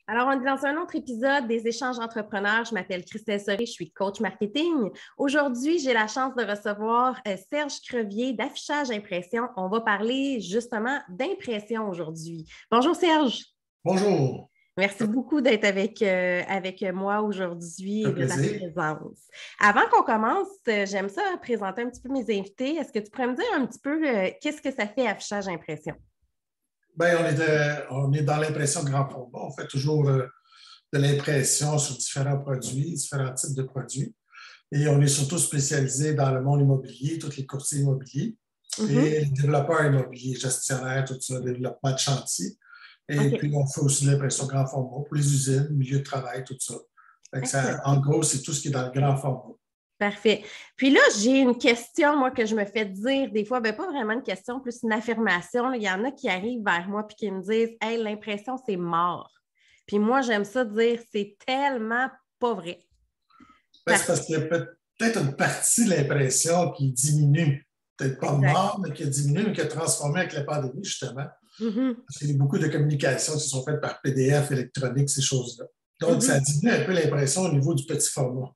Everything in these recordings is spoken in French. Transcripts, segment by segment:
Alors, on est dans un autre épisode des échanges entrepreneurs. Je m'appelle Christelle Soré, je suis coach marketing. Aujourd'hui, j'ai la chance de recevoir Serge Crevier d'Affichage Impression. On va parler justement d'impression aujourd'hui. Bonjour Serge. Bonjour, Merci beaucoup d'être avec moi aujourd'hui ça et fait de ta plaisir. présence. Avant qu'on commence, j'aime ça présenter un petit peu mes invités. Est-ce que tu pourrais me dire un petit peu qu'est-ce que ça fait Affichage Impression? Ben, on est dans l'impression de grand format. On fait toujours de l'impression sur différents produits, différents types de produits. Et on est surtout spécialisé dans le monde immobilier, tous les courtiers immobiliers Mhm. et les développeurs immobiliers, gestionnaires, tout ça, développement de chantier. Et OK. puis, on fait aussi de l'impression grand format pour les usines, milieu de travail, tout ça. Fait que Excellent. en gros, c'est tout ce qui est dans le grand format. Parfait. Puis là, j'ai une question, moi, que je me fais dire des fois, ben pas vraiment une question, plus une affirmation, là. Il y en a qui arrivent vers moi puis qui me disent, hey, l'impression, c'est mort. Puis moi, j'aime ça dire, c'est tellement pas vrai. Ben, c'est Parce parce qu'il y a peut-être une partie de l'impression qui diminue. Peut-être pas Exact. mort, mais qui a diminué, mais qui a transformé avec la pandémie, justement. Mhm, Parce qu'il y a beaucoup de communications qui sont faites par PDF, électronique, ces choses-là. Donc, ça mhm, diminue un peu l'impression au niveau du petit format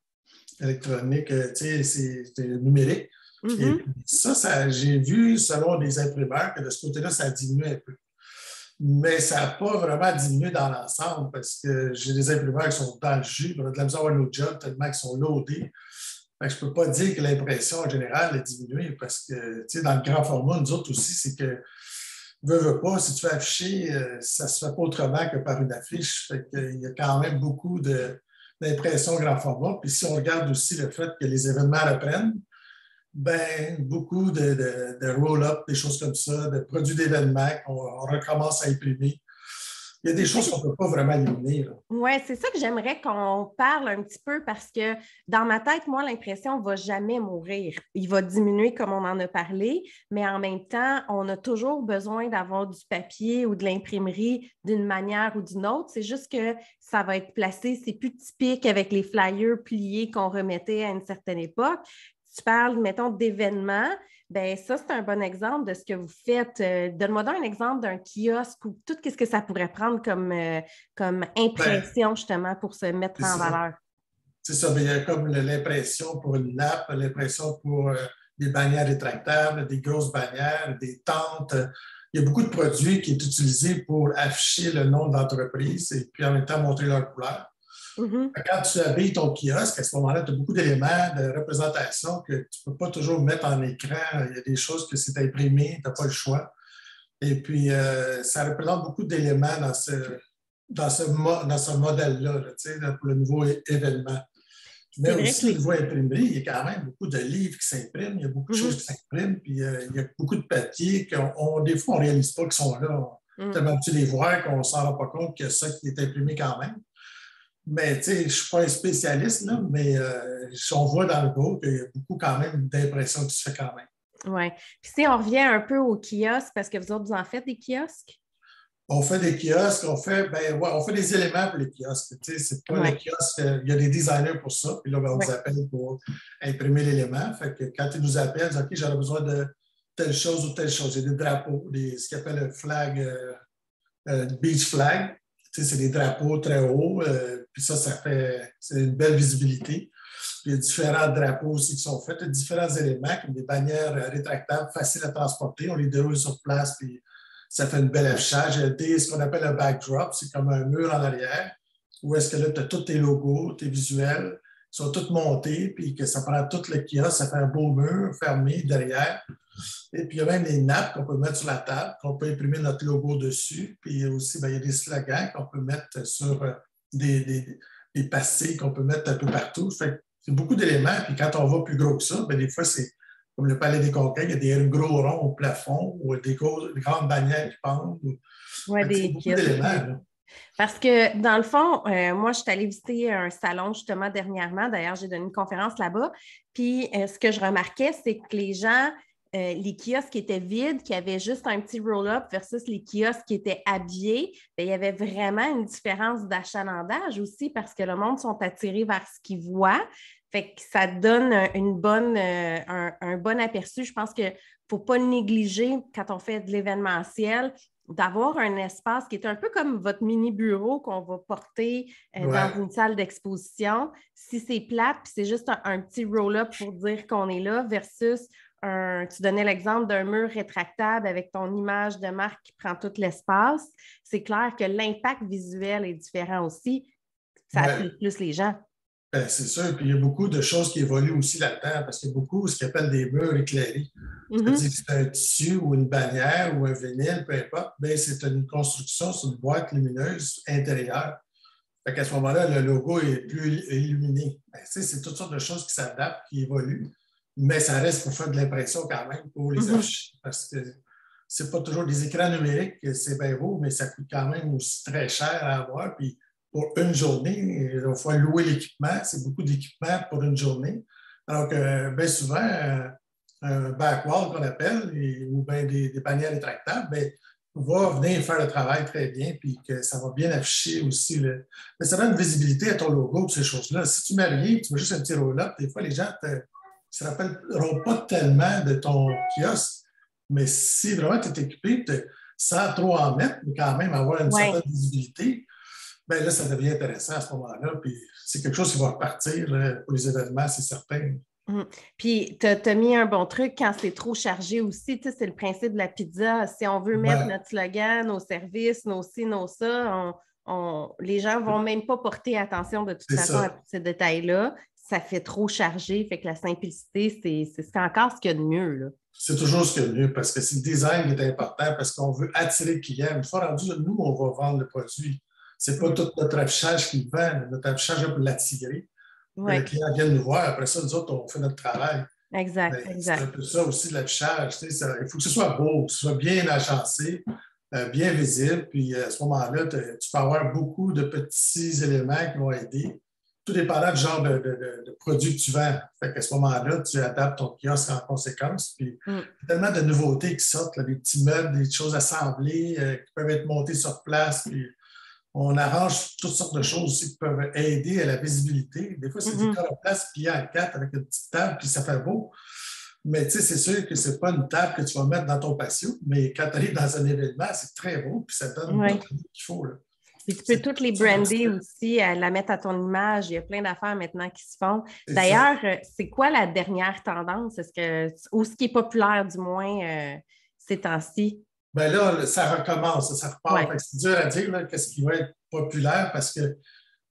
électronique, tu sais, c'est numérique. Et mhm. puis j'ai vu, selon les imprimeurs, que de ce côté-là, ça a diminué un peu. Mais ça n'a pas vraiment diminué dans l'ensemble parce que j'ai des imprimeurs qui sont dans le jus, on a de la misère à avoir nos jobs tellement qu'ils sont loadés. Fait que je ne peux pas dire que l'impression en général a diminué parce que, tu sais, dans le grand format, nous autres aussi, c'est que, veux pas, si tu veux afficher, ça ne se fait pas autrement que par une affiche. Fait qu'il y a quand même beaucoup d'impressions grand format. Puis si on regarde aussi le fait que les événements reprennent, ben, beaucoup de roll-up, des choses comme ça, de produits d'événements qu'on recommence à imprimer. Il y a des C'est ça choses que qu'on ne peut pas vraiment éliminer, là. Oui, c'est ça que j'aimerais qu'on parle un petit peu parce que dans ma tête, moi, l'impression ne va jamais mourir. Il va diminuer comme on en a parlé, mais en même temps, on a toujours besoin d'avoir du papier ou de l'imprimerie d'une manière ou d'une autre. C'est juste que ça va être placé, c'est plus typique avec les flyers pliés qu'on remettait à une certaine époque. Tu parles, mettons, d'événements. Ben ça, c'est un bon exemple de ce que vous faites. Donne-moi donc un exemple d'un kiosque ou tout ce que ça pourrait prendre comme Ben, impression justement pour se mettre c'est en ça. valeur. C'est ça, mais il y a comme l'impression pour une nappe, l'impression pour des bannières rétractables, des grosses bannières, des tentes. Il y a beaucoup de produits qui sont utilisés pour afficher le nom de l'entreprise et puis en même temps montrer leur couleur. Mhm. Quand tu habilles ton kiosque, à ce moment-là, tu as beaucoup d'éléments de représentation que tu ne peux pas toujours mettre en écran. Il y a des choses que c'est imprimé, tu n'as pas le choix. Et puis, ça représente beaucoup d'éléments dans ce modèle-là, là, tu sais, pour le nouveau événement. Mais C'est vrai que aussi, au les. niveau imprimerie, il y a quand même beaucoup de livres qui s'impriment, il y a beaucoup de choses qui Mhm. s'impriment, puis il y a beaucoup de papiers des fois, on ne réalise pas qu'ils sont là. On Mhm. tellement habitué de les voir qu'on ne s'en rend pas compte qu'il y a ça qui est imprimé quand même. Mais tu sais, je ne suis pas un spécialiste, là, mais on voit dans le groupe qu'il y a beaucoup quand même d'impressions qui se fait quand même. Ouais. Puis si on revient un peu aux kiosques, parce que vous autres, vous en faites des kiosques? On fait des kiosques, on fait des éléments pour les kiosques. Tu sais, c'est pas le Oui, kiosque, il y a des designers pour ça, puis là, ben, on oui. nous appelle pour imprimer l'élément. Fait que quand ils nous appellent, ils disent, OK, j'aurais besoin de telle chose ou telle chose. Il y a des drapeaux, ce qu'ils appellent le flag, beach flag. Tu sais, c'est des drapeaux très hauts, puis c'est une belle visibilité. Puis il y a différents drapeaux aussi qui sont faits, il y a différents éléments, comme des bannières rétractables, faciles à transporter. On les déroule sur place, puis ça fait une belle affichage. Il y a ce qu'on appelle un backdrop, c'est comme un mur en arrière, où est-ce que là, tu as tous tes logos, tes visuels, ils sont tous montés, puis que ça prend tout le kiosque, ça fait un beau mur fermé derrière. Et puis, il y a même des nappes qu'on peut mettre sur la table, qu'on peut imprimer notre logo dessus. Puis aussi, ben, il y a des slogans qu'on peut mettre sur des pastilles qu'on peut mettre un peu partout. Fait c'est beaucoup d'éléments. Puis quand on va plus gros que ça, ben, des fois, c'est comme le Palais des Congrès, il y a des gros ronds au plafond ou des grandes bannières qui pendent. Ouais, Fait que, des beaucoup kiosques d'éléments, plus. là. Parce que dans le fond, moi, je suis allée visiter un salon justement dernièrement. D'ailleurs, j'ai donné une conférence là-bas. Puis, ce que je remarquais, c'est que les gens, les kiosques qui étaient vides, qui avaient juste un petit roll-up versus les kiosques qui étaient habillés, bien, il y avait vraiment une différence d'achalandage aussi parce que le monde sont attirés vers ce qu'ils voient. Fait que ça donne un bon aperçu. Je pense qu'il ne faut pas négliger quand on fait de l'événementiel d'avoir un espace qui est un peu comme votre mini-bureau qu'on va porter dans une salle d'exposition. Si c'est plate, puis c'est juste un petit roll-up pour dire qu'on est là, versus tu donnais l'exemple d'un mur rétractable avec ton image de marque qui prend tout l'espace. C'est clair que l'impact visuel est différent aussi. Ça attire plus les gens. Ben, c'est sûr. Puis il y a beaucoup de choses qui évoluent aussi là-dedans parce qu'il y a beaucoup ce qu'on appelle des murs éclairés. C'est-à-dire que c'est un tissu ou une bannière ou un vinyle, peu importe, mais c'est une construction sur une boîte lumineuse intérieure. Fait qu'à ce moment-là, le logo est plus illuminé. Ben, c'est toutes sortes de choses qui s'adaptent, qui évoluent, mais ça reste pour faire de l'impression quand même pour les affiches. Parce que c'est pas toujours des écrans numériques, c'est bien beau, mais ça coûte quand même aussi très cher à avoir. Puis pour une journée, il faut louer l'équipement. C'est beaucoup d'équipement pour une journée. Alors que bien souvent, un backwall qu'on appelle, ou bien des bannières rétractables, bien, va venir faire le travail très bien, puis que ça va bien afficher aussi. Mais ça donne une visibilité à ton logo, ces choses-là. Si tu mets rien, tu mets juste un petit roll-up, des fois, les gens ne se rappelleront pas tellement de ton kiosque. Mais si vraiment tu es équipé, sans trop en mettre, mais quand même avoir une certaine visibilité, bien là, ça devient intéressant à ce moment-là. Puis c'est quelque chose qui va repartir pour les événements, c'est certain. Puis, tu as mis un bon truc quand c'est trop chargé aussi. Tu sais, c'est le principe de la pizza. Si on veut mettre notre slogan, nos services, nos ci, nos ça, les gens ne vont même pas porter attention de toute façon à tous ces détails-là. Ça fait trop chargé. Fait que la simplicité, c'est encore ce qu'il y a de mieux, là. C'est toujours ce qu'il y a de mieux parce que c'est le design qui est important parce qu'on veut attirer le client. Une fois rendu, nous, on va vendre le produit. Ce n'est pas tout notre affichage qui le vend. Notre affichage est pour l'attirer. Le client vient nous voir. Après ça, nous autres, on fait notre travail. Exact. C'est un peu ça aussi, l'affichage. Il faut que ce soit beau, que ce soit bien agencé, bien visible. Puis à ce moment-là, tu peux avoir beaucoup de petits éléments qui vont aider. Tout dépendant du genre de produit que tu vends. Fait qu'à ce moment-là, tu adaptes ton kiosque en conséquence. Puis il y a tellement de nouveautés qui sortent, là, des petits meubles, des choses assemblées qui peuvent être montées sur place. Puis on arrange toutes sortes de choses aussi qui peuvent aider à la visibilité. Des fois, c'est des corps en place pliés en quatre avec une petite table, puis ça fait beau. Mais tu sais, c'est sûr que ce n'est pas une table que tu vas mettre dans ton patio, mais quand tu arrives dans un événement, c'est très beau, puis ça donne tout ce qu'il faut. Là. Puis tu peux toutes les brander aussi, la mettre à ton image. Il y a plein d'affaires maintenant qui se font. D'ailleurs, c'est quoi la dernière tendance? Ou ce qui est populaire, du moins, ces temps-ci? Bien là, ça recommence, ça repart. C'est dur à dire qu'est-ce qui va être populaire parce que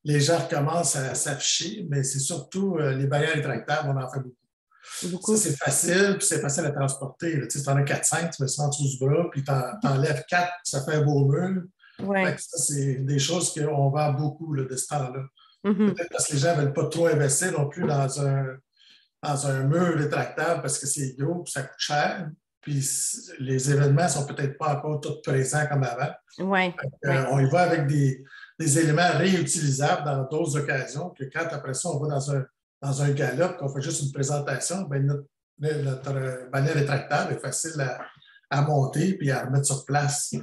les gens recommencent à s'afficher, mais c'est surtout les barrières rétractables, on en fait beaucoup. Ça, c'est facile, puis c'est facile à transporter. Tu en as 4-5, tu mets ça en dessous du bras, puis tu enlèves 4, ça fait un beau mur. Ça, c'est des choses qu'on vend beaucoup là, de ce temps-là. Peut-être parce que les gens ne veulent pas trop investir non plus dans un mur rétractable parce que c'est gros et ça coûte cher. Puis les événements ne sont peut-être pas encore tous présents comme avant. On y va avec des éléments réutilisables dans d'autres occasions que quand après ça, on va dans un gala qu'on fait juste une présentation, bien, notre bannière rétractable est facile à monter et à remettre sur place.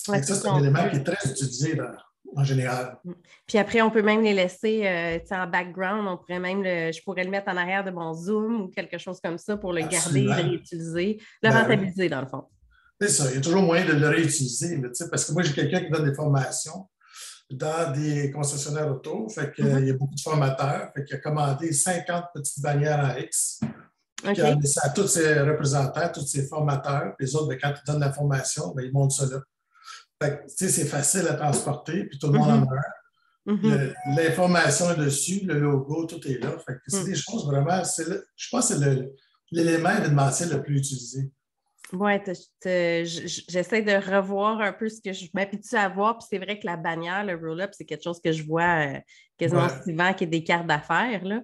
Ça, c'est un élément qui est très utilisé en général. Puis après, on peut même les laisser en background. Je pourrais le mettre en arrière de mon Zoom ou quelque chose comme ça pour le garder, le réutiliser, le rentabiliser dans le fond. C'est ça. Il y a toujours moyen de le réutiliser. Parce que moi, j'ai quelqu'un qui donne des formations dans des concessionnaires auto. Fait qu'il y a beaucoup de formateurs. Fait qu'il a commandé 50 petites bannières en X. Puis il a amené ça à tous ses représentants, tous ses formateurs. Puis les autres, quand ils donnent la formation, ils montent ça là. C'est facile à transporter, puis tout le monde en a un. L'information est dessus, le logo, tout est là. C'est des choses vraiment, je pense que c'est l'élément événementiel le plus utilisé. Oui, j'essaie de revoir un peu ce que je m'habitue à voir, puis c'est vrai que la bannière, le roll-up, c'est quelque chose que je vois quasiment souvent, qui est des cartes d'affaires, là.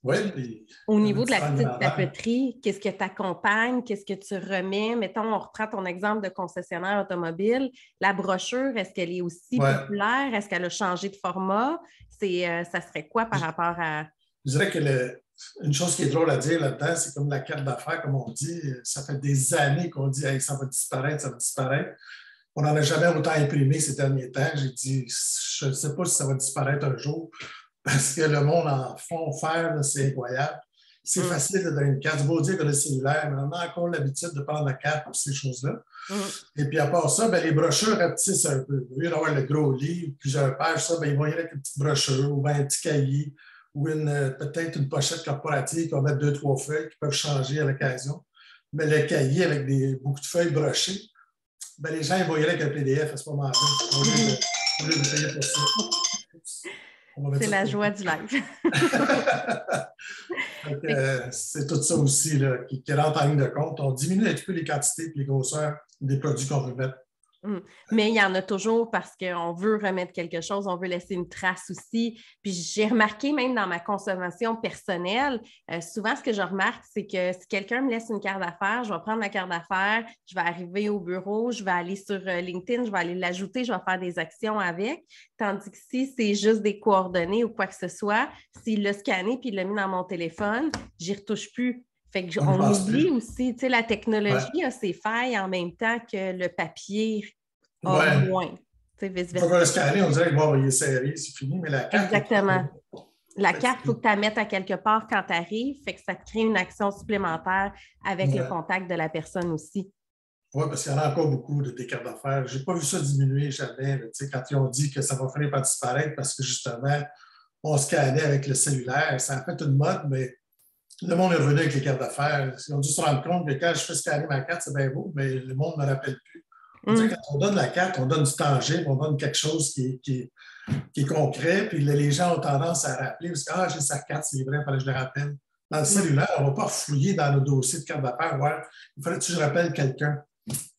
Oui, au niveau de la petite papeterie, qu'est-ce que tu accompagnes, qu'est-ce que tu remets? Mettons, on reprend ton exemple de concessionnaire automobile. La brochure, est-ce qu'elle est aussi populaire? Est-ce qu'elle a changé de format? Ça serait quoi par rapport à... Je dirais que une chose qui est drôle à dire là-dedans, c'est comme la carte d'affaires, comme on dit. Ça fait des années qu'on dit hey, ça va disparaître, ça va disparaître. On n'en a jamais autant imprimé ces derniers temps. J'ai dit, je ne sais pas si ça va disparaître un jour. Parce que le monde en font faire, c'est incroyable. C'est facile de donner une carte. C'est beau dire que le cellulaire, mais on a encore l'habitude de prendre la carte pour ces choses-là. Et puis, à part ça, ben, les brochures rapetissent un peu. Au lieu d'avoir le gros livre, plusieurs pages, ça, ben, ils vont y aller avec une petite brochure ou bien un petit cahier ou peut-être une pochette corporative qui va mettre 2-3 feuilles qui peuvent changer à l'occasion. Mais le cahier avec beaucoup de feuilles brochées, ben, les gens ils vont y aller avec un PDF à ce moment-là. Au lieu de payer pour ça. C'est la joie du live. C'est tout ça aussi là, qui rentre en ligne de compte. On diminue un petit peu les quantités et les grosseurs des produits qu'on veut mettre. Mais il y en a toujours parce qu'on veut remettre quelque chose, on veut laisser une trace aussi. Puis j'ai remarqué même dans ma consommation personnelle, souvent ce que je remarque, c'est que si quelqu'un me laisse une carte d'affaires, je vais prendre ma carte d'affaires, je vais arriver au bureau, je vais aller sur LinkedIn, je vais aller l'ajouter, je vais faire des actions avec. Tandis que si c'est juste des coordonnées ou quoi que ce soit, s'il l'a scanné puis il l'a mis dans mon téléphone, j'y retouche plus. Fait qu'on oublie aussi, tu sais, la technologie a ses failles en même temps que le papier a moins. Vice-versa. Quand on le scanner, on dirait qu'il est serré, c'est fini, mais la carte... Exactement. La carte, il faut que tu la mettes à quelque part quand tu arrives, fait que ça te crée une action supplémentaire avec le contact de la personne aussi. Oui, parce qu'il y en a encore beaucoup des cartes d'affaires. Je n'ai pas vu ça diminuer jamais, quand ils ont dit que ça va finir par disparaître parce que justement, on scannait avec le cellulaire. Ça a fait une mode, mais le monde est revenu avec les cartes d'affaires. Ils ont dû se rendre compte que quand je fais scanner ma carte, c'est bien beau, mais le monde ne me rappelle plus. Quand on donne la carte, on donne du tangible, on donne quelque chose qui est concret, puis les gens ont tendance à rappeler parce que j'ai sa carte, c'est vrai, il fallait que je le rappelle. Dans le cellulaire, on ne va pas fouiller dans nos dossiers de carte d'affaires, il fallait que je rappelle quelqu'un.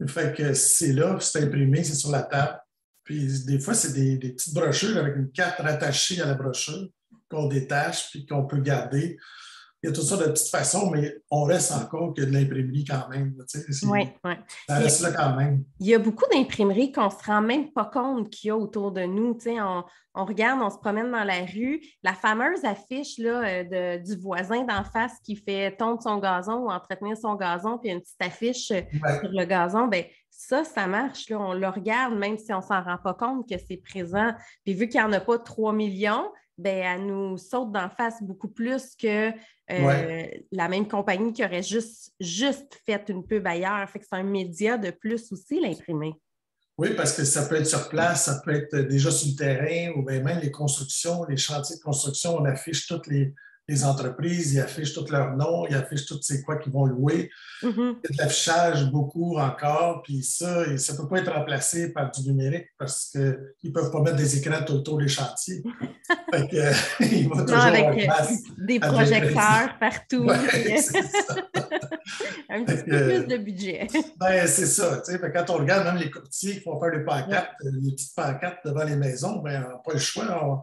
Fait que c'est là, c'est imprimé, c'est sur la table. Puis des fois, c'est des petites brochures avec une carte rattachée à la brochure qu'on détache puis qu'on peut garder. Il y a toutes sortes de petites façons, mais on reste encore que de l'imprimerie quand même. Oui. Ça reste là quand même. Il y a beaucoup d'imprimeries qu'on ne se rend même pas compte qu'il y a autour de nous. On regarde, on se promène dans la rue. La fameuse affiche là, du voisin d'en face qui fait tondre son gazon ou entretenir son gazon, puis une petite affiche sur le gazon, bien, ça marche. Là. On le regarde, même si on ne s'en rend pas compte que c'est présent. Puis vu qu'il n'y en a pas 3 millions, bien, elle nous saute d'en face beaucoup plus que la même compagnie qui aurait juste fait une pub ailleurs. Fait que c'est un média de plus aussi, l'imprimer. Oui, parce que ça peut être sur place, ça peut être déjà sur le terrain, ou bien même les constructions, les chantiers de construction, on affiche toutes les entreprises, ils affichent tous leurs noms, ils affichent tout c'est quoi qu'ils vont louer. Il y a de l'affichage beaucoup encore, puis ça ne peut pas être remplacé par du numérique parce qu'ils ne peuvent pas mettre des écrans tout autour des chantiers. Fait que, il va toujours avec des projecteurs partout. Ouais, c'est ça. Un petit peu plus de budget. Ben, c'est ça. Quand on regarde même les courtiers qui font faire les pancartes, les petites pancartes devant les maisons, ben, on n'a pas le choix.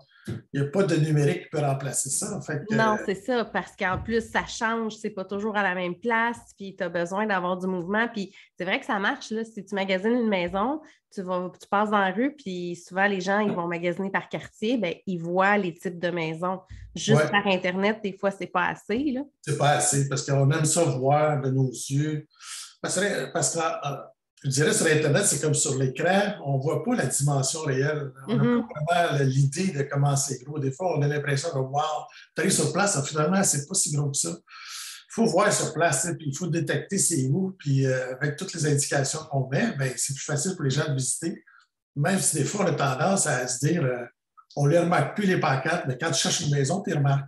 Il n'y a pas de numérique qui peut remplacer ça. Non, c'est ça, parce qu'en plus, ça change, c'est pas toujours à la même place, puis tu as besoin d'avoir du mouvement. Puis c'est vrai que ça marche, là, si tu magasines une maison, tu passes dans la rue, puis souvent, les gens, ils vont magasiner par quartier, bien, ils voient les types de maisons. Juste par Internet, des fois, c'est pas assez. Là. C'est pas assez, parce qu'on aime ça voir de nos yeux. Parce que je dirais sur Internet, c'est comme sur l'écran, on ne voit pas la dimension réelle. On n'a pas vraiment l'idée de comment c'est gros. Des fois, on a l'impression de wow, tu arrives sur place, finalement, c'est pas si gros que ça. Il faut voir sur place, puis il faut détecter c'est où, puis avec toutes les indications qu'on met, ben, c'est plus facile pour les gens de visiter. Même si des fois, on a tendance à se dire, on ne les remarque plus les pancartes, mais quand tu cherches une maison, tu les remarques.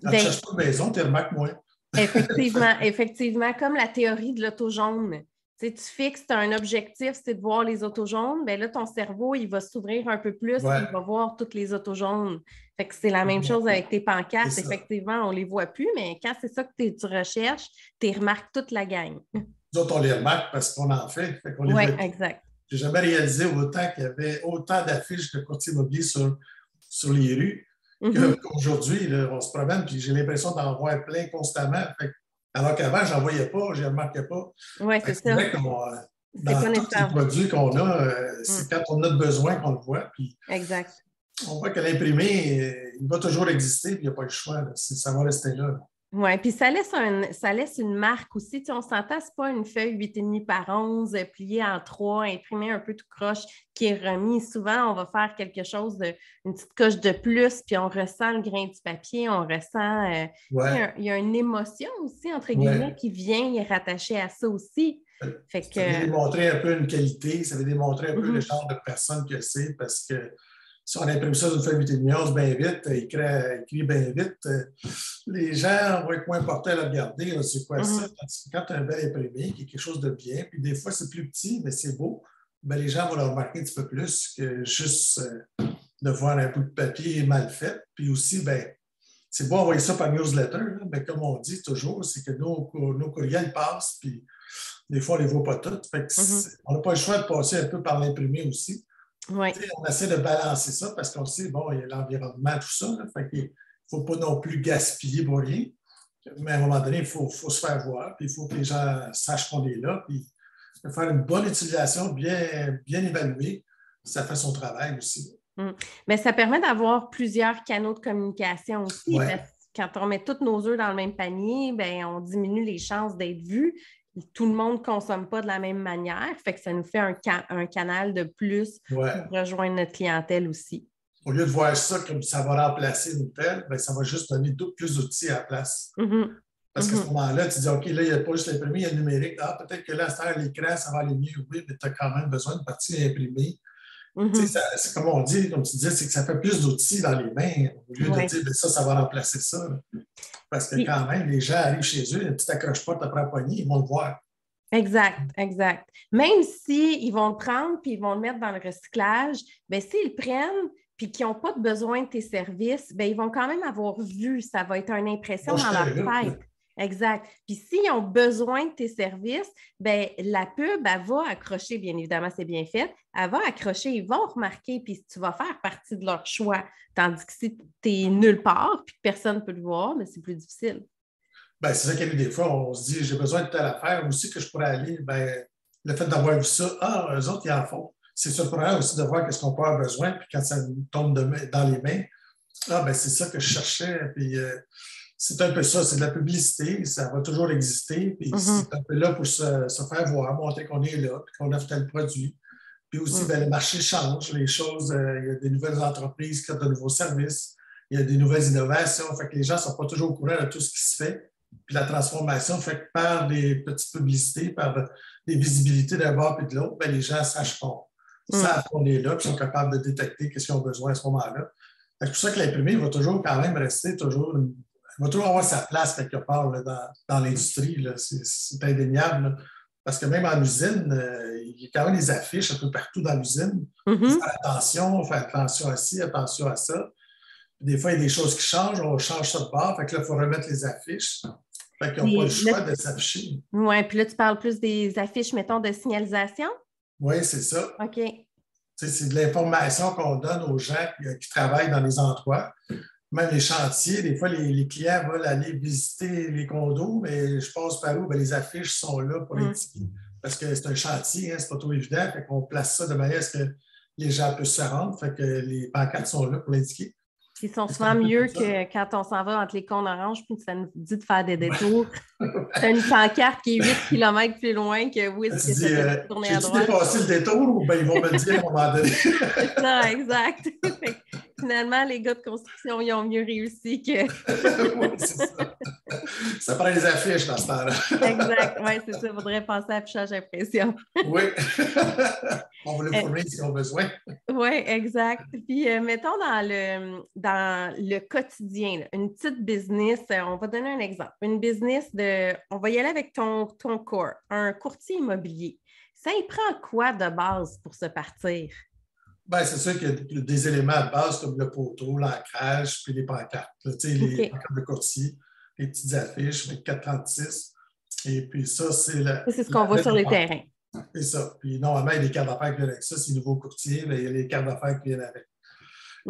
Quand tu ne cherches pas une maison, tu les remarques moins. Effectivement, comme la théorie de l'auto jaune. Tu fixes, tu as un objectif, c'est de voir les autos jaunes, bien là, ton cerveau, il va s'ouvrir un peu plus, il va voir toutes les autos jaunes. Fait que c'est la même chose avec tes pancartes. Effectivement, on ne les voit plus, mais quand c'est ça que tu recherches, tu remarques toute la gang. Nous autres, on les remarque parce qu'on en fait. Oui, exact. Je n'ai jamais réalisé autant qu'il y avait autant d'affiches de courtiers immobiliers sur les rues qu'aujourd'hui, on se promène et j'ai l'impression d'en voir plein constamment. Alors qu'avant, je n'en voyais pas, je ne les remarquais pas. Oui, c'est ça. Vrai dans tous les produits qu'on a, c'est quand on a besoin qu'on le voit. Puis exact. on voit que l'imprimé, il va toujours exister, puis il n'y a pas le choix. Ça va rester là. Oui, puis ça laisse une marque aussi. Tu sais, on s'entend, c'est pas une feuille 8,5 par 11 pliée en trois, imprimée un peu tout croche, qui est remis. Souvent, on va faire quelque chose une petite coche de plus, puis on ressent le grain du papier, on ressent. Tu sais, Ouais, il y a une émotion aussi, entre guillemets, ouais. qui vient y rattacher à ça aussi. Fait Ça vient que. démontrer un peu une qualité, ça vient démontrer un peu le Mhm, genre de personne que c'est, parce que si on imprime ça d'une feuille 8,5 bien vite, écrit bien vite, les gens vont être moins portés à le regarder. Là, c'est quoi ça? mhm. Tandis que quand tu as un bel imprimé, qui est quelque chose de bien, puis des fois c'est plus petit, mais c'est beau, ben, les gens vont le remarquer un petit peu plus que juste de voir un bout de papier mal fait. Puis aussi, ben, c'est beau envoyer ça par newsletter, là, mais comme on dit toujours, c'est que nos courriels passent, puis des fois, on ne les voit pas toutes. Fait que Mhm. on n'a pas le choix de passer un peu par l'imprimé aussi. Oui, On essaie de balancer ça parce qu'on sait, bon, il y a l'environnement, tout ça. Là, fait qu'il ne faut pas non plus gaspiller pour rien. Mais à un moment donné, il faut se faire voir, puis il faut que les gens sachent qu'on est là, puis faire une bonne utilisation, bien évaluée, ça fait son travail aussi. mm. Mais ça permet d'avoir plusieurs canaux de communication aussi, Oui, parce que quand on met tous nos œufs dans le même panier, ben, on diminue les chances d'être vus. Tout le monde ne consomme pas de la même manière, fait que ça nous fait un canal de plus pour ouais. rejoindre notre clientèle aussi. Au lieu de voir ça comme ça va remplacer une telle, ben, ça va juste donner plus d'outils à la place. Mhm. Parce qu'à ce Mhm. moment-là, tu dis, OK, là, il n'y a pas juste l'imprimé, il y a le numérique. Ah, peut-être que là, à cette heure, l'écran, ça va aller mieux. Oui, mais tu as quand même besoin de partie imprimée. Tu sais, Mhm. c'est comme on dit, comme tu disais, c'est que ça fait plus d'outils dans les mains au lieu de Ouais. dire, ben, ça va remplacer ça. Là. Parce que Puis, quand même, les gens arrivent chez eux, une petite accroche-porte après la poignée, ils vont le voir. exact, exact. Même s'ils vont le prendre puis ils vont le mettre dans le recyclage, bien, s'ils le prennent puis qu'ils n'ont pas de besoin de tes services, bien, ils vont quand même avoir vu. Ça va être une Ils impression vont dans jeter un leur look. Là. tête. Exact. Puis s'ils ont besoin de tes services, bien, la pub, elle va accrocher, bien évidemment, c'est bien fait. Elle va accrocher, ils vont remarquer, puis tu vas faire partie de leur choix. Tandis que si tu es nulle part puis que personne ne peut le voir, bien, c'est plus difficile. Ben, c'est ça qu'il y a des fois, on se dit, j'ai besoin de telle affaire, aussi que je pourrais aller. Ben, le fait d'avoir vu ça, eux autres, ils en font. C'est surprenant aussi de voir qu'est-ce qu'on peut avoir besoin, puis quand ça nous tombe dans les mains, ben, c'est ça que je cherchais. Puis, c'est un peu ça, c'est de la publicité, ça va toujours exister, puis c'est Mhm. un peu là pour se faire voir, montrer qu'on est là, puis qu'on offre tel produit. Puis aussi, Mhm. ben, le marché change, les choses, il y a des nouvelles entreprises qui ont de nouveaux services, il y a des nouvelles innovations, fait que les gens ne sont pas toujours au courant de tout ce qui se fait. Puis la transformation fait que par des petites publicités, par des visibilités d'un bord et de l'autre, ben, les gens savent qu'on est là, puis sont capables de détecter ce qu'ils ont besoin à ce moment-là. C'est pour ça que l'imprimé va toujours quand même rester il va toujours avoir sa place quelque part là, dans l'industrie. Là. C'est indéniable. Là. Parce que même en usine, il y a quand même des affiches un peu partout dans l'usine. Il faut Mhm. faire attention à ci, attention à ça. Des fois, il y a des choses qui changent, on change ça de bord. Fait que là, il faut remettre les affiches. Fait qu'ils n'ont pas le Là, choix de s'afficher. ouais, puis là, tu parles plus des affiches, mettons, de signalisation. Oui, c'est ça. OK. Tu sais, c'est de l'information qu'on donne aux gens qui travaillent dans les endroits. Même les chantiers, des fois, les clients veulent aller visiter les condos, mais je passe par où? Ben, les affiches sont là pour Mm. indiquer. Parce que c'est un chantier, hein, c'est pas trop évident. Fait qu'on place ça de manière à ce que les gens puissent se rendre. Fait que les pancartes sont là pour l'indiquer. Puis ils sont C'est un souvent peu mieux comme ça. que quand on s'en va entre les cônes oranges, puis que ça nous dit de faire des détours. Tu as une pancarte qui est 8 kilomètres plus loin que où est-ce Tu que ça dis, te dit de tourner à j'ai-tu droite. dépassé le détour ou ben, ils vont me le dire à un moment donné? C'est ça, exact. Fait que finalement, les gars de construction, ils ont mieux réussi que. Oui, c'est ça. Ça prend les affiches dans ce temps-là. Exact. Oui, c'est ça. Il faudrait penser à affichage impression. Oui. On va le Euh, fournir s'ils ont besoin. Oui, exact. Puis, mettons dans le quotidien, là, une petite business, on va donner un exemple. Une business on va y aller avec ton core, un courtier immobilier. Ça y prend quoi de base pour se partir? Ben, c'est sûr qu'il y a des éléments de base comme le poteau, l'ancrage, puis les pancartes. Là, les OK. pancartes de courtier, les petites affiches avec 436. Et puis ça, c'est Ça, c'est ce qu'on voit le sur les départ. terrains. C'est ça. Puis normalement, il y a des cartes d'affaires qui viennent avec ça. C'est nouveau courtier, mais il y a les cartes d'affaires qui viennent avec.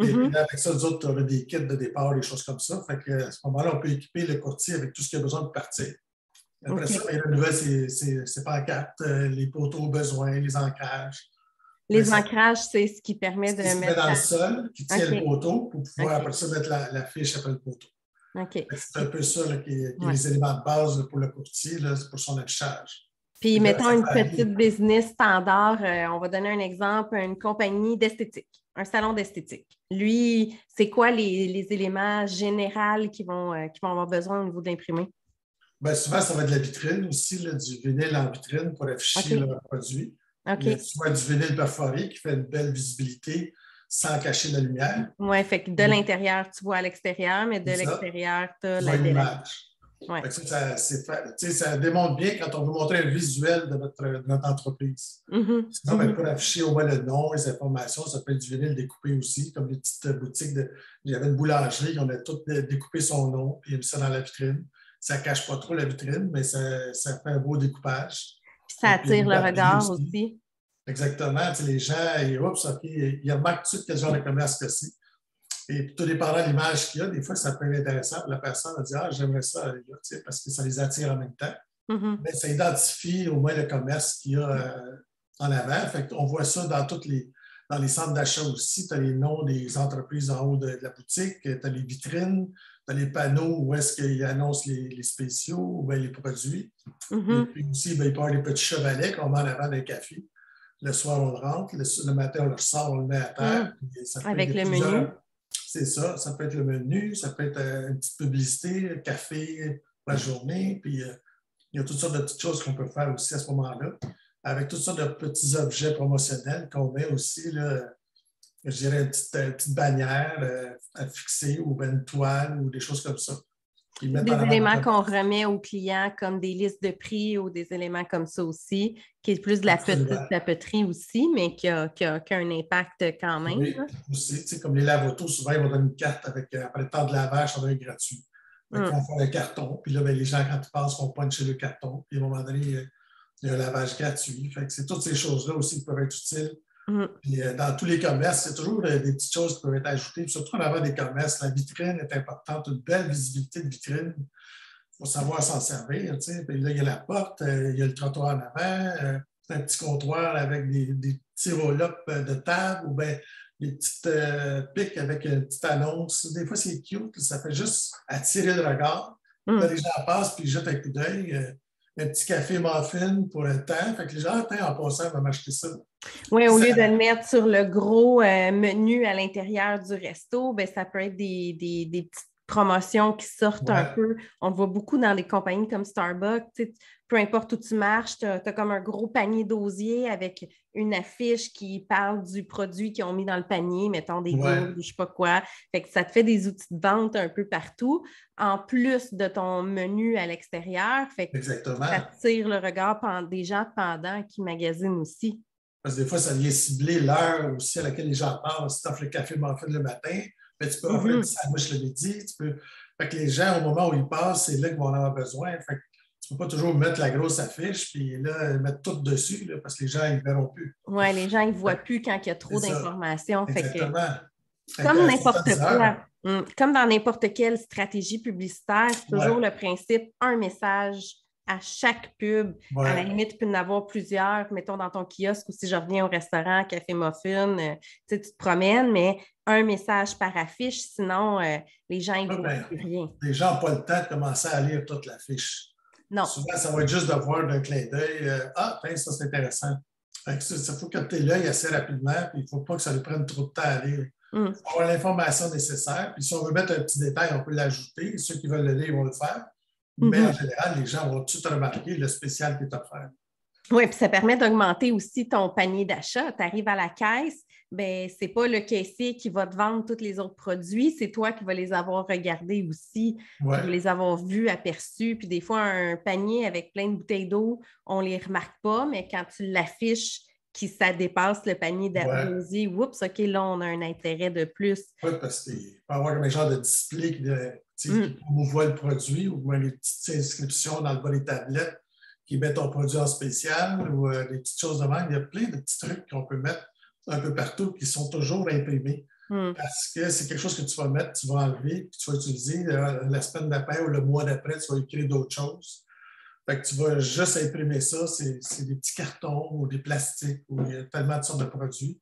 Et puis Mhm. là, avec ça, nous autres, on a des kits de départ, des choses comme ça. Fait que, à ce moment-là, on peut équiper le courtier avec tout ce qu'il a besoin de partir. Après ça, OK. ben, la nouvelle, c'est pancartes, les poteaux au besoin, les ancrages. Ben, Les ancrages, c'est ce qui permet de c'est ce qu'il met mettre dans le la. sol, qui tient le OK. poteau pour pouvoir OK. après ça mettre la fiche après le poteau. OK. C'est un peu ça là, qui est les éléments de base là, pour le courtier, là, c'est pour son affichage. Puis, Là, mettons une petite business standard, on va donner un exemple, une compagnie d'esthétique, un salon d'esthétique. Lui, c'est quoi les éléments généraux qui vont avoir besoin au niveau de l'imprimé? Bien, souvent, ça va être de la vitrine aussi, là, du vinyle en vitrine pour afficher OK. leurs produits. Il y a OK. souvent du vinyle perforé qui fait une belle visibilité sans cacher la lumière. Oui, fait que de l'intérieur, tu vois à l'extérieur, mais de l'extérieur, tu as tu vois une l'intérieur. image. Ouais. Ça démontre bien quand on veut montrer un visuel de notre entreprise. Sinon, pour afficher au moins le nom, les informations, ça peut être du vinyle découpé aussi, comme les petites boutiques. Il y avait une boulangerie, on a tout découpé son nom, puis il a mis ça dans la vitrine. Ça ne cache pas trop la vitrine, mais ça fait un beau découpage. Puis ça Puis, attire le regard aussi. Exactement. Les gens, ils remarquent tout de suite quel genre de commerce que c'est. Et tout dépendant de l'image qu'il y a, des fois, ça peut être intéressant. La personne va dire, j'aimerais ça, là, parce que ça les attire en même temps. Mais ça identifie au moins le commerce qu'il y a en avant. Fait on voit ça dans les centres d'achat aussi. Tu as les noms des entreprises en haut de la boutique, tu as les vitrines, tu as les panneaux où est-ce qu'ils annoncent les spéciaux ou bien les produits. Et puis aussi, il peut y avoir des petits chevalets qu'on met en avant d'un café. Le soir, on le rentre. Le matin, on le ressort, on le met à terre. Avec le menu. C'est ça. Ça peut être le menu, ça peut être une petite publicité, café pour la journée. Puis il y a toutes sortes de petites choses qu'on peut faire aussi à ce moment-là, avec toutes sortes de petits objets promotionnels qu'on met aussi, là, je dirais, une petite bannière à fixer ou une toile ou des choses comme ça. Des éléments qu'on remet aux clients, comme des listes de prix ou des éléments comme ça aussi, qui est plus de la petite papeterie aussi, mais qui a un impact quand même. Oui, aussi, comme les lave-autos, souvent, ils vont donner une carte avec, après le temps de lavage, ça va être gratuit. Ils vont faire un carton, puis là, les gens, quand ils passent, vont puncher le carton, puis à un moment donné, il y a un lavage gratuit. Fait que c'est toutes ces choses-là aussi qui peuvent être utiles. Puis, dans tous les commerces, c'est toujours des petites choses qui peuvent être ajoutées. Puis surtout en avant des commerces, la vitrine est importante, une belle visibilité de vitrine. Il faut savoir s'en servir. Puis là, il y a la porte, il y a le trottoir en avant, un petit comptoir avec des petits roll-up de table ou bien des petites pics avec une petite annonce. Des fois, c'est cute, ça fait juste attirer le regard. Là, les gens passent puis ils jettent un coup d'œil. Un petit café muffin pour le temps. Fait que les gens, en passant, vont m'acheter ça. Oui, au lieu de le mettre sur le gros menu à l'intérieur du resto, bien, ça peut être des petites promotions qui sortent un peu. On le voit beaucoup dans des compagnies comme Starbucks. Peu importe où tu marches, tu as comme un gros panier d'osier avec une affiche qui parle du produit qu'ils ont mis dans le panier, mettons des gourdes, je ne sais pas quoi. Fait que ça te fait des outils de vente un peu partout, en plus de ton menu à l'extérieur. Fait que exactement. ça attire le regard des gens pendant qui magasinent aussi. Parce que des fois, ça vient cibler l'heure aussi à laquelle les gens parlent. Si tu offres le café muffin le matin, bien, tu peux offrir un petit sandwich le midi. Fait que les gens, au moment où ils passent, c'est là qu'ils vont en avoir besoin. Fait que tu ne peux pas toujours mettre la grosse affiche puis là, mettre tout dessus là, parce que les gens, ils ne verront plus. Oui, les gens, ils ne voient plus quand il y a trop d'informations. Exactement. Comme n'importe quoi. Comme dans n'importe quelle stratégie publicitaire, c'est toujours le principe, un message à chaque pub. À la limite, tu peux en avoir plusieurs, mettons dans ton kiosque ou si je reviens au restaurant, café muffin, tu te promènes, mais un message par affiche, sinon les gens ils ne voient plus rien. Les gens n'ont pas le temps de commencer à lire toute l'affiche. Non. Souvent, ça va être juste de voir d'un clin d'œil, ça c'est intéressant. Il faut capter l'œil assez rapidement, puis il ne faut pas que ça lui prenne trop de temps à lire. Il faut avoir l'information nécessaire, puis si on veut mettre un petit détail, on peut l'ajouter. Ceux qui veulent le lire vont le faire. Mais en général, les gens vont tout remarquer le spécial qui est offert. Oui, puis ça permet d'augmenter aussi ton panier d'achat. Tu arrives à la caisse, bien, ce n'est pas le caissier qui va te vendre tous les autres produits, c'est toi qui vas les avoir regardés aussi, qui vas les avoir vus, aperçus. Puis des fois, un panier avec plein de bouteilles d'eau, on ne les remarque pas, mais quand tu l'affiches, ça dépasse le panier d'osier, oups, OK, là, on a un intérêt de plus. Oui, parce qu'il peut y avoir comme un genre de display qui promouvoit le produit ou même les petites inscriptions dans le bas des tablettes qui mettent ton produit en spécial ou des petites choses de même. Il y a plein de petits trucs qu'on peut mettre un peu partout qui sont toujours imprimés. Parce que c'est quelque chose que tu vas mettre, tu vas enlever, puis tu vas utiliser la semaine d'après ou le mois d'après, tu vas écrire d'autres choses. Fait que tu vas juste imprimer ça, c'est des petits cartons ou des plastiques où il y a tellement de sortes de produits.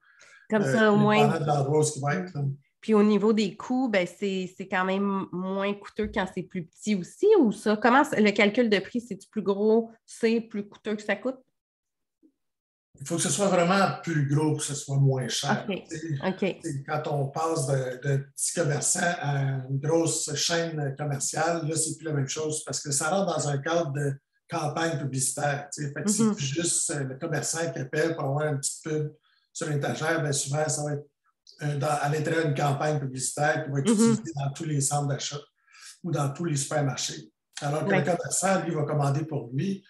Comme ça, au moins. Dépendant de l'endroit où ce qui va être. Puis au niveau des coûts, ben c'est quand même moins coûteux quand c'est plus petit aussi, ou ça? Comment le calcul de prix, c'est-tu plus gros, c'est plus coûteux que ça coûte? Il faut que ce soit vraiment plus gros pour que ce soit moins cher. OK. OK. Quand on passe d'un petit commerçant à une grosse chaîne commerciale, là, c'est plus la même chose parce que ça rentre dans un cadre de campagne publicitaire. Fait que c'est plus juste le commerçant qui appelle pour avoir une petite pub sur l'étagère. Bien souvent, ça va être à l'intérieur d'une campagne publicitaire qui va être utilisée dans tous les centres d'achat ou dans tous les supermarchés. Alors que le commerçant, lui, va commander pour lui.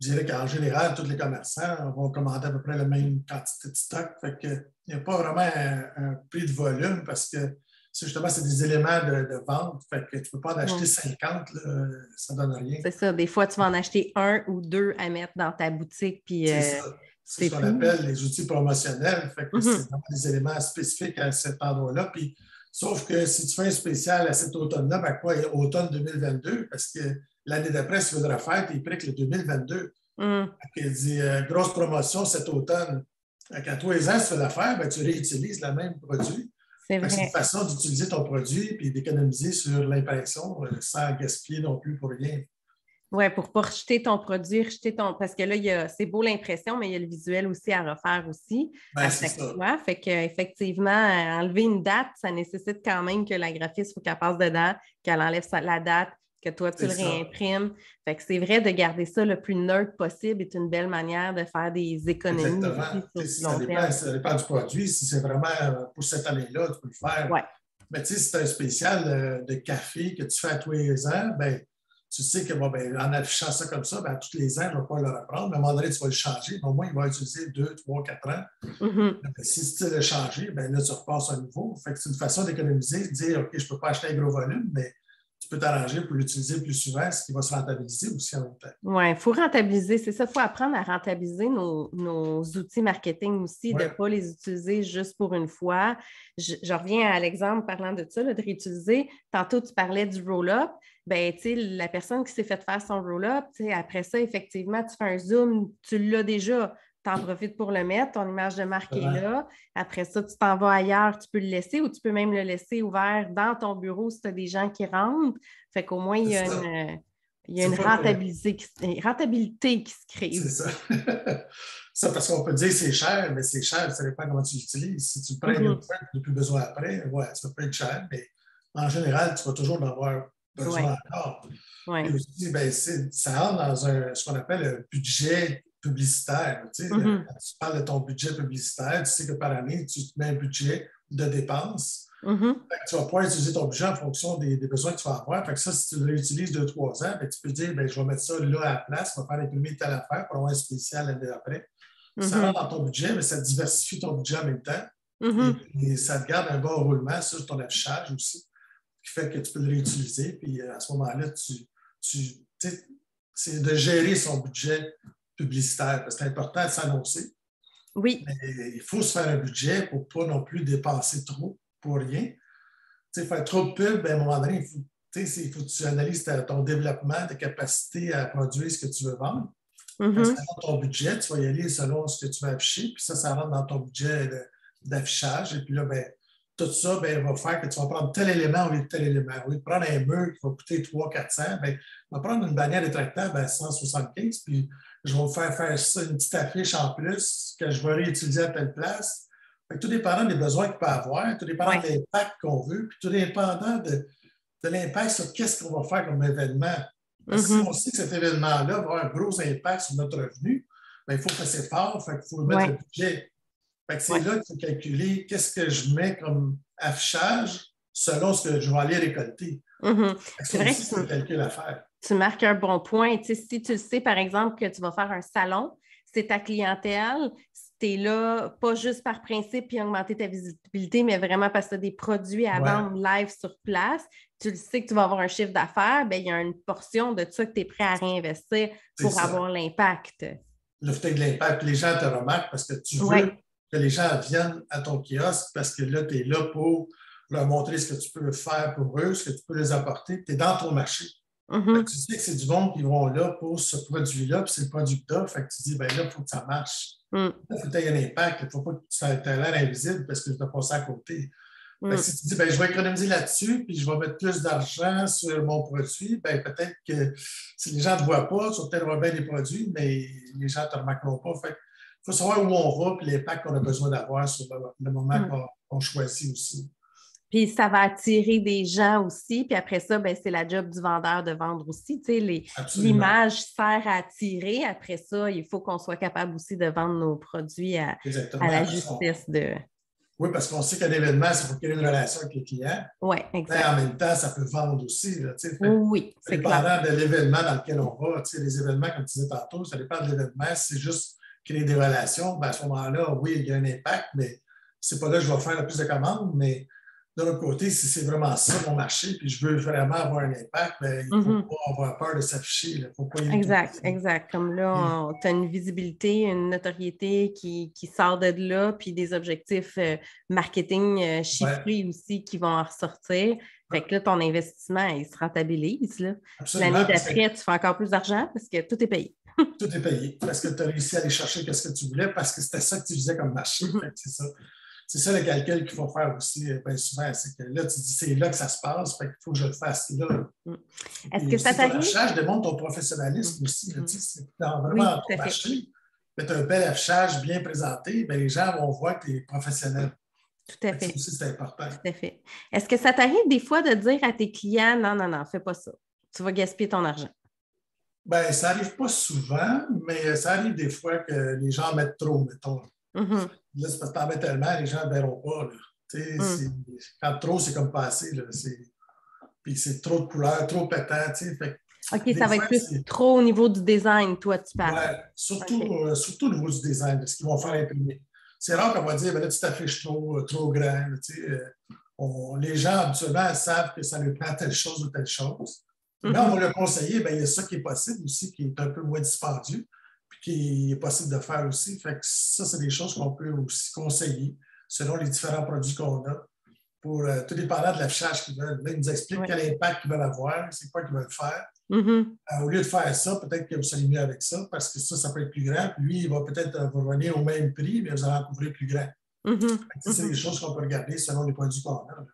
Je dirais qu'en général, tous les commerçants vont commander à peu près la même quantité de stock. Fait que, il n'y a pas vraiment un prix de volume parce que justement, c'est des éléments de vente. Fait que tu ne peux pas en acheter 50, là, ça ne donne rien. C'est ça. Des fois, tu vas en acheter 1 ou 2 à mettre dans ta boutique. Puis, c'est ça. C'est ce qu'on appelle les outils promotionnels. Fait que c'est vraiment des éléments spécifiques à cet endroit-là. Puis, sauf que si tu fais un spécial à cet automne-là, ben quoi, automne 2022, parce que l'année d'après, si tu veux le refaire, tu es prêt que le 2022. Il dit grosse promotion cet automne. À tous les ans, si tu veux l'affaire, ben, tu réutilises le même produit. C'est une façon d'utiliser ton produit et d'économiser sur l'impression sans gaspiller non plus pour rien. Oui, pour ne pas rejeter ton produit, parce que là, c'est beau l'impression, mais il y a le visuel aussi à refaire aussi à chaque fois. Fait qu'effectivement, enlever une date, ça nécessite quand même que la graphiste soit capable dedans, qu'elle enlève la date, que toi, tu le réimprimes. Fait que c'est vrai de garder ça le plus neutre possible est une belle manière de faire des économies. Exactement. Ça dépend du produit. Si c'est vraiment pour cette année-là, tu peux le faire. Ouais. Mais tu sais, si c'est un spécial de café que tu fais à tous les ans, ben tu sais que en affichant ça comme ça, ben, tous les ans, je ne vais pas le reprendre. Mais à un moment donné, tu vas le changer. Mais au moins, il va utiliser 2, 3, 4 ans. Si tu le changer, ben, là, tu repasses à nouveau. Fait que c'est une façon d'économiser, de dire OK, je ne peux pas acheter un gros volume, mais tu peux t'arranger pour l'utiliser plus souvent, ce qui va se rentabiliser aussi en même temps. Oui, il faut rentabiliser, c'est ça. Il faut apprendre à rentabiliser nos outils marketing aussi, de ne pas les utiliser juste pour une fois. Je reviens à l'exemple parlant de ça, là, de réutiliser. Tantôt, tu parlais du roll-up. Bien, tu sais, la personne qui s'est fait faire son roll-up, tu sais, après ça, effectivement, tu fais un zoom, tu l'as déjà. Tu en profites pour le mettre, ton image de marque est là. Après ça, tu t'en vas ailleurs, tu peux le laisser ou tu peux même le laisser ouvert dans ton bureau si tu as des gens qui rentrent. Fait qu'au moins, il y a une rentabilité qui se crée. C'est ça. Ça, parce qu'on peut dire que c'est cher, mais c'est cher, ça dépend comment tu l'utilises. Si tu le prends une fois, tu n'as plus besoin après, ça peut être cher, mais en général, tu vas toujours en avoir besoin encore. Et aussi, ça rentre dans ce qu'on appelle un budget publicitaire. Tu sais, quand tu parles de ton budget publicitaire, tu sais que par année, tu te mets un budget de dépenses. Tu ne vas pas utiliser ton budget en fonction des besoins que tu vas avoir. Fait que ça, si tu le réutilises 2-3 ans, tu peux dire je vais mettre ça là à la place, je vais faire imprimer telle affaire pour avoir un spécial l'année d'après. Ça rentre dans ton budget, mais ça diversifie ton budget en même temps. Et ça te garde un bon roulement sur ton affichage aussi, qui fait que tu peux le réutiliser. Puis à ce moment-là, c'est de gérer son budget publicitaire, parce que c'est important de s'annoncer. Oui. Mais il faut se faire un budget pour ne pas non plus dépenser trop pour rien. Faire trop de pub, à un moment donné, il faut que tu analyses ton développement, ta capacité à produire ce que tu veux vendre. Selon ton budget, tu vas y aller selon ce que tu vas afficher, puis ça rentre dans ton budget d'affichage. Et puis là, tout ça va faire que tu vas prendre tel élément au lieu de tel élément. Au lieu de prendre un mur qui va coûter 300-400, on va prendre une bannière rétractable à 175, puis je vais vous faire ça, une petite affiche en plus que je vais réutiliser à telle place. Tout dépendant des besoins qu'il peut avoir, tout dépendant de l'impact qu'on veut, puis tout dépendant de l'impact sur qu'est-ce qu'on va faire comme événement. Parce que si on sait que cet événement-là va avoir un gros impact sur notre revenu, il faut faire ses efforts, il faut mettre le budget. C'est là qu'il faut calculer qu'est-ce que je mets comme affichage selon ce que je vais aller récolter. C'est vrai que c'est un calcul à faire. Tu marques un bon point. Si tu sais, par exemple, que tu vas faire un salon, c'est ta clientèle, tu es là, pas juste par principe puis augmenter ta visibilité, mais vraiment parce que tu as des produits à vendre live sur place. Tu le sais que tu vas avoir un chiffre d'affaires, il y a une portion de ça que tu es prêt à réinvestir pour avoir l'impact. Là, tu as de l'impact, les gens te remarquent parce que tu veux que les gens viennent à ton kiosque parce que là, tu es là pour leur montrer ce que tu peux faire pour eux, ce que tu peux les apporter. Tu es dans ton marché. Tu sais que c'est du monde qui vont là pour ce produit-là, puis c'est le produit que tu as. Fait que tu dis, là, il faut que ça marche. Là, il faut que tu aies un impact. Il ne faut pas que tu aies l'air invisible parce que tu as passé à côté. Fait que si tu dis, ben, je vais économiser là-dessus, puis je vais mettre plus d'argent sur mon produit, ben, peut-être que si les gens ne te voient pas, tu vas peut-être avoir bien des produits, mais les gens ne te remarqueront pas. Fait il faut savoir où on va et l'impact qu'on a besoin d'avoir sur le moment qu'on choisit aussi. Puis ça va attirer des gens aussi. Puis après ça, ben, c'est la job du vendeur de vendre aussi. Tu sais, l'image sert à attirer. Après ça, il faut qu'on soit capable aussi de vendre nos produits à la justesse de... Oui, parce qu'on sait qu'un événement, c'est pour créer une relation avec les clients. Oui, exact. Mais en même temps, ça peut vendre aussi. Là, oui, c'est clair. Dépendant de l'événement dans lequel on va. Les événements, comme tu disais tantôt, ça dépend de l'événement. Si c'est juste créer des relations, ben à ce moment-là, oui, il y a un impact, mais c'est pas là que je vais faire le plus de commandes. Mais de l'autre côté, si c'est vraiment ça mon marché, puis je veux vraiment avoir un impact, ben, il ne faut pas avoir peur de s'afficher. Exact. Comme là, tu as une visibilité, une notoriété qui sort de là, puis des objectifs marketing chiffrés aussi qui vont en ressortir. Fait que là, ton investissement, il se rentabilise. L'année d'après, tu fais encore plus d'argent parce que tout est payé. Tout est payé parce que tu as réussi à aller chercher ce que tu voulais parce que c'était ça que tu faisais comme marché. C'est ça. C'est ça le calcul qu'il faut faire aussi bien souvent. C'est que là, tu dis, c'est là que ça se passe, fait qu'il faut que je le fasse là. Est-ce que ça t'arrive? L'affichage démontre ton professionnalisme aussi. C'est vraiment ton marché. Tu as un bel affichage bien présenté, bien, les gens vont voir que tu es professionnel. Tout à fait. Ça aussi, c'est important. Tout à fait. Est-ce que ça t'arrive des fois de dire à tes clients, non, fais pas ça. Tu vas gaspiller ton argent? Bien, ça n'arrive pas souvent, mais ça arrive des fois que les gens mettent trop, mettons. Là, c'est parce que t'en mets tellement, les gens ne verront pas. Quand trop, c'est comme passé. Puis c'est trop de couleurs, trop pétant. OK, ça va être plus trop au niveau du design, toi, tu parles. Oui, surtout au niveau du design, de ce qu'ils vont faire imprimer. C'est rare qu'on va dire, ben là, tu t'affiches trop grand. Les gens, habituellement, savent que ça leur prend telle chose ou telle chose. Mais on va leur conseiller, ben, il y a ça qui est possible aussi, qui est un peu moins dispendieux, puis qui est possible de faire aussi. Fait que ça, c'est des choses qu'on peut aussi conseiller selon les différents produits qu'on a. Pour tout dépendant de l'affichage qu'ils veulent. Là, ils nous expliquent quel impact ils veulent avoir, c'est quoi qu'ils veulent faire. Au lieu de faire ça, peut-être que vous allez mieux avec ça, parce que ça peut être plus grand. Puis lui, il va peut-être revenir au même prix, mais vous allez en couvrir plus grand. C'est des choses qu'on peut regarder selon les produits qu'on a.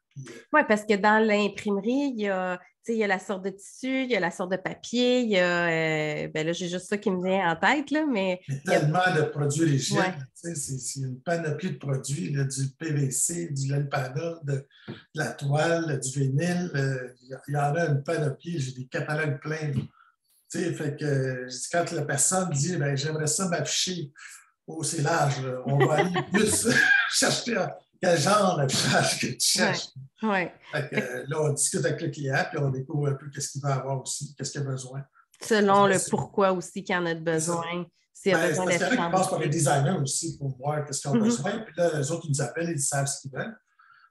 Oui, parce que dans l'imprimerie, il y a la sorte de tissu, il y a la sorte de papier, il y a... ben là, j'ai juste ça qui me vient en tête, là, mais... Il y a tellement de produits rigides. C'est une panoplie de produits, là, du PVC, du Lelpana, de la toile, du vinyle. Il y en a une panoplie. J'ai des catalogues pleins. Fait que quand la personne dit ben, j'aimerais ça m'afficher, oh, c'est large, là. On va aller plus chercher quel genre d'affichage que tu cherches. Fait que, là, on discute avec le client, puis on découvre un peu qu'est-ce qu'il va avoir aussi, qu'est-ce qu'il a besoin. Selon le pourquoi aussi qu'il y en a de besoin. Parce qu'il y en a qui passent par les designers aussi pour voir qu'est-ce qu'ils ont besoin. Puis là, les autres, ils nous appellent, ils savent ce qu'ils veulent.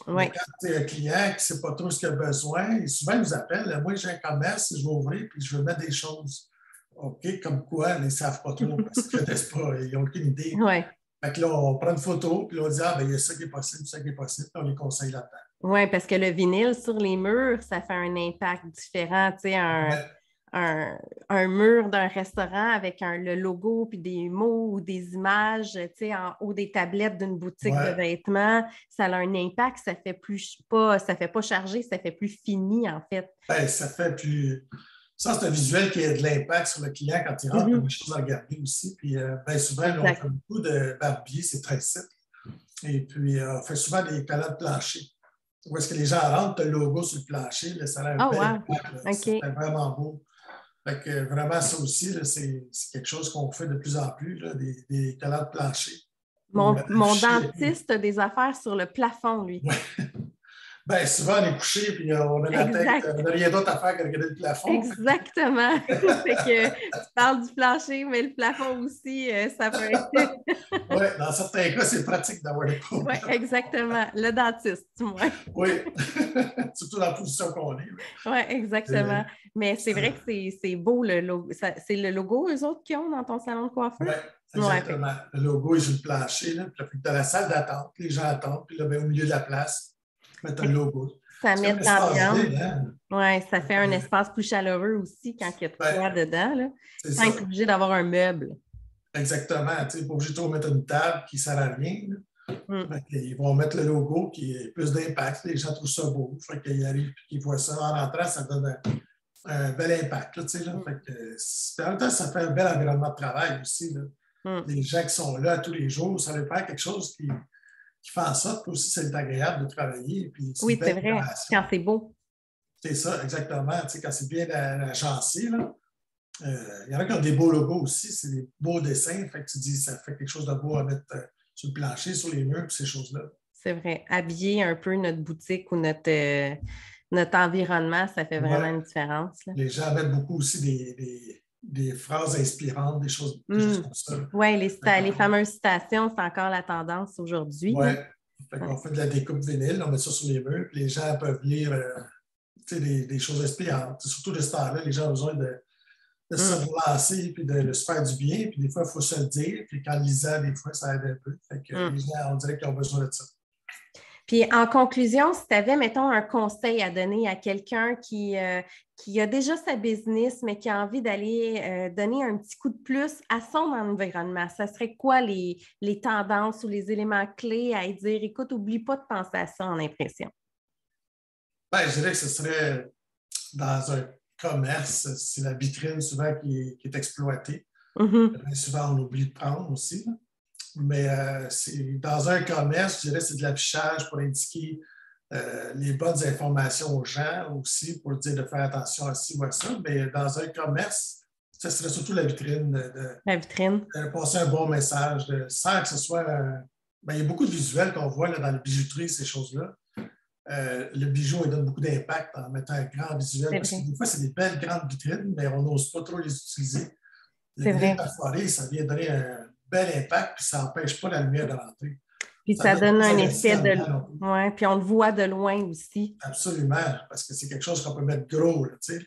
Mais quand tu es un client qui ne sait pas trop ce qu'il a besoin, souvent, ils nous appellent. Moi, j'ai un commerce, je vais ouvrir, puis je veux mettre des choses. OK, comme quoi, ils ne savent pas trop, parce qu'ils ne connaissent pas, ils n'ont aucune idée. Fait que là, on prend une photo, puis on dit, ben, il y a ça qui est possible, ça qui est possible, puis on les conseille là-dedans. Oui, parce que le vinyle sur les murs, ça fait un impact différent. Tu sais, un mur d'un restaurant avec le logo, puis des mots ou des images, tu sais, en haut des tablettes d'une boutique de vêtements, ça a un impact, ça fait pas chargé, ça fait plus fini, en fait. Ben, ça fait plus... Ça, c'est un visuel qui a de l'impact sur le client quand il rentre, des choses à regarder aussi. Puis, bien souvent, là, on fait beaucoup de barbier, c'est très simple. Et puis, on fait souvent des collants de plancher. Où est-ce que les gens rentrent, tu as le logo sur le plancher, là, ça a l'air c'est vraiment beau. Fait que vraiment, ça aussi, là, c'est quelque chose qu'on fait de plus en plus, là, des collants de plancher. Mon dentiste a des affaires sur le plafond, lui. Bien, souvent, on est couché puis on a la tête, on n'a rien d'autre à faire que de regarder le plafond. Exactement. Fait que tu parles du plancher, mais le plafond aussi, ça peut être... Oui, dans certains cas, c'est pratique d'avoir des problèmes. Oui, exactement. Le dentiste, du moins. Oui, surtout dans la position qu'on est. Oui, exactement. Mais c'est vrai que c'est beau, le logo. C'est le logo, eux autres, qui ont dans ton salon de coiffeur? Oui, exactement. Le logo est sur le plancher. Là, puis dans la salle d'attente, les gens attendent. Puis là, bien, au milieu de la place, mettre un logo. Ça met l'ambiance. Oui, ça fait un espace plus chaleureux aussi quand il y a de quoi dedans. Là. Sans être obligé d'avoir un meuble. Exactement. Tu n'es pas obligé de trop mettre une table qui ne sert à rien. Là. Ils vont mettre le logo qui a plus d'impact. Les gens trouvent ça beau. Fait qu'ils arrivent et qu'ils voient ça. En rentrant, ça donne un bel impact. Là, fait que, en même temps, ça fait un bel environnement de travail aussi. Là. Les gens qui sont là tous les jours, ça veut faire quelque chose qui fait en sorte que aussi c'est agréable de travailler. Puis oui, c'est vrai, quand c'est beau. C'est ça, exactement. Quand c'est bien agencé, là. Il y en a qui ont des beaux logos aussi, c'est des beaux dessins. Fait que tu dis, ça fait quelque chose de beau à mettre sur le plancher, sur les murs, ces choses-là. C'est vrai. Habiller un peu notre boutique ou notre environnement, ça fait vraiment une différence. Là. Les gens mettent beaucoup aussi des phrases inspirantes, des choses comme ça. Oui, les fameuses citations, c'est encore la tendance aujourd'hui. Oui. On fait de la découpe vinyle, on met ça sur les murs, puis les gens peuvent lire des choses inspirantes. Surtout de ce temps-là, les gens ont besoin de se relancer puis de se faire du bien. Puis des fois, il faut se le dire. Puis quand lisant, des fois, ça aide un peu. Fait que les gens, on dirait qu'ils ont besoin de ça. Puis en conclusion, si tu avais, mettons, un conseil à donner à quelqu'un qui a déjà sa business, mais qui a envie d'aller donner un petit coup de plus à son environnement, ça serait quoi les tendances ou les éléments clés à dire, écoute, n'oublie pas de penser à ça en impression? Bien, je dirais que ce serait dans un commerce, c'est la vitrine souvent qui est exploitée. Bien souvent, on oublie de prendre aussi. Là. Mais c'est dans un commerce, je dirais que c'est de l'affichage pour indiquer les bonnes informations aux gens aussi, pour dire de faire attention à ci ou à ça. Mais dans un commerce, ça serait surtout la vitrine. La vitrine. De passer un bon message, sans que ce soit... bien, il y a beaucoup de visuels qu'on voit là, dans les bijouteries, ces choses-là. Le bijou, il donne beaucoup d'impact en mettant un grand visuel. Parce que des fois, c'est des belles grandes vitrines, mais on n'ose pas trop les utiliser. Le vinyle perforé, ça vient donner un bel impact, puis ça n'empêche pas la lumière de rentrer. Puis ça donne un effet de... Oui, puis on le voit de loin aussi. Absolument, parce que c'est quelque chose qu'on peut mettre gros, là, tu sais.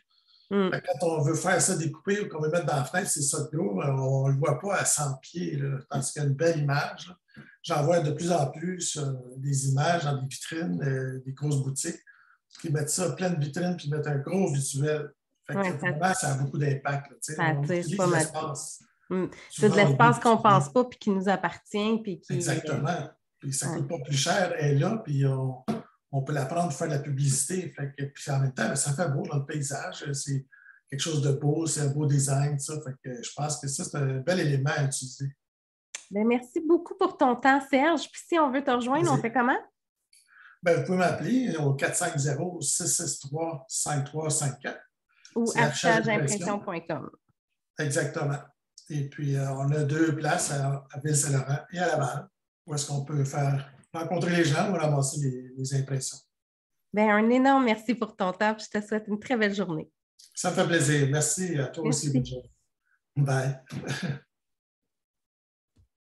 Quand on veut faire ça découpé ou qu'on veut mettre dans la fenêtre, c'est ça de gros, on ne le voit pas à 100 pieds, là, tandis qu'il y a une belle image. Là. J'en vois de plus en plus des images dans des vitrines, des grosses boutiques, qui mettent ça plein de vitrines, puis mettent un gros visuel. Fait que vraiment, ça a beaucoup d'impact. Ça attire pas mal. C'est de l'espace qu'on ne pense pas, puis qui nous appartient. Puis qui... Exactement. Puis ça ne coûte pas plus cher, elle est là, puis on peut la prendre pour faire de la publicité. Fait que, puis en même temps, ça fait beau dans le paysage. C'est quelque chose de beau, c'est un beau design. Ça. Fait que je pense que ça, c'est un bel élément à utiliser. Bien, merci beaucoup pour ton temps, Serge. Puis si on veut te rejoindre, on fait comment? Bien, vous pouvez m'appeler au 450-663-5354. Ou affichageimpression.com. Exactement. Et puis, on a 2 places à Ville-Saint-Laurent et à Laval, où est-ce qu'on peut faire rencontrer les gens ou ramasser les impressions. Bien, un énorme merci pour ton temps. Je te souhaite une très belle journée. Ça me fait plaisir. Merci à toi aussi. Bonne journée. Bye.